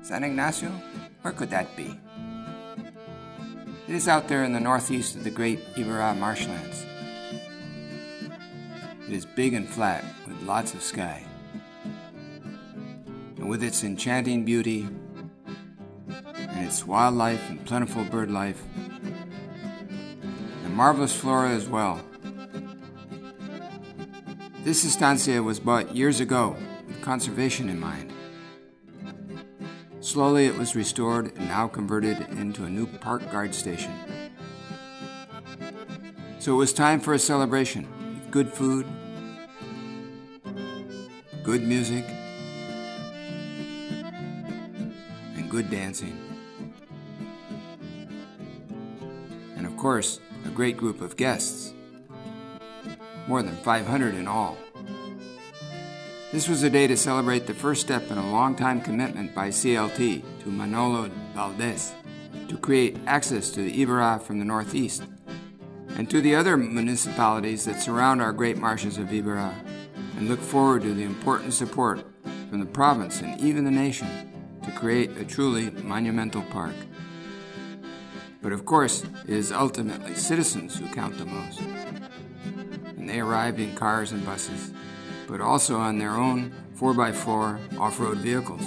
San Ignacio? Where could that be? It is out there in the northeast of the great Ibarra marshlands. It is big and flat with lots of sky. And with its enchanting beauty and its wildlife and plentiful bird life, and marvelous flora as well. This estancia was bought years ago with conservation in mind. Slowly it was restored and now converted into a new park guard station. So it was time for a celebration with good food, good music, and good dancing. And of course, a great group of guests, more than 500 in all. This was a day to celebrate the first step in a long-time commitment by CLT to Manolo Valdez to create access to the Ibarra from the northeast and to the other municipalities that surround our great marshes of Ibarra, and look forward to the important support from the province and even the nation to create a truly monumental park. But of course, it is ultimately citizens who count the most. And they arrived in cars and buses, but also on their own 4x4 off-road vehicles,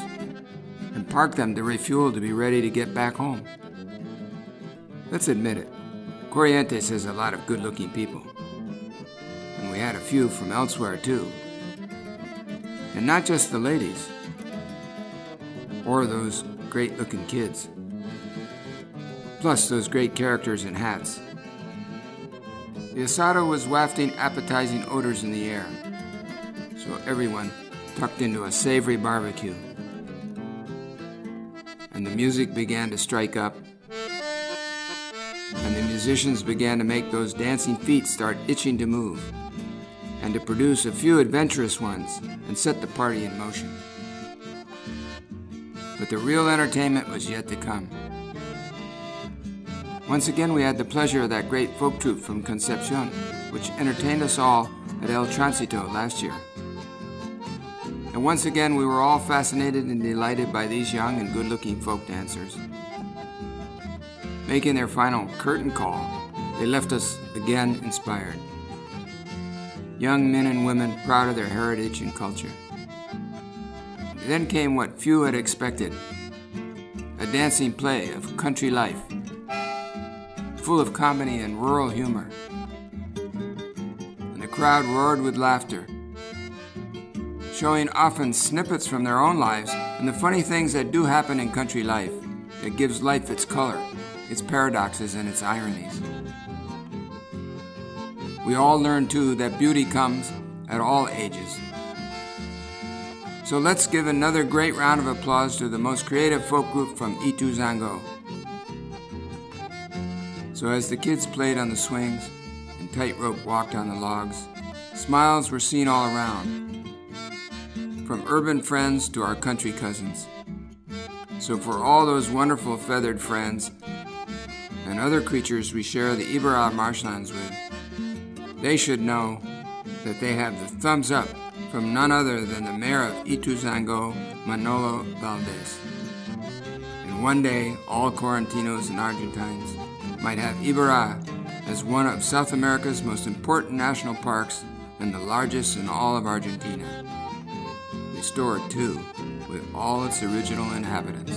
and parked them to refuel to be ready to get back home. Let's admit it, Corrientes has a lot of good-looking people, and we had a few from elsewhere too. And not just the ladies, or those great-looking kids, plus those great characters in hats. The asado was wafting appetizing odors in the air, so everyone tucked into a savory barbecue. And the music began to strike up, and the musicians began to make those dancing feet start itching to move, and to produce a few adventurous ones and set the party in motion. But the real entertainment was yet to come. Once again, we had the pleasure of that great folk troupe from Concepcion, which entertained us all at El Tránsito last year. And once again, we were all fascinated and delighted by these young and good-looking folk dancers. Making their final curtain call, they left us again inspired. Young men and women proud of their heritage and culture. Then came what few had expected, a dancing play of country life, full of comedy and rural humor. And the crowd roared with laughter, showing often snippets from their own lives and the funny things that do happen in country life that gives life its color, its paradoxes, and its ironies. We all learned too that beauty comes at all ages. So let's give another great round of applause to the most creative folk group from Ituzaingó. So as the kids played on the swings and tightrope walked on the logs, smiles were seen all around, from urban friends to our country cousins. So for all those wonderful feathered friends and other creatures we share the Ibarra marshlands with, they should know that they have the thumbs up from none other than the mayor of Ituzaingó, Manolo Valdez. And one day, all Correntinos and Argentines might have Ibarra as one of South America's most important national parks and the largest in all of Argentina. Restored, too, with all its original inhabitants.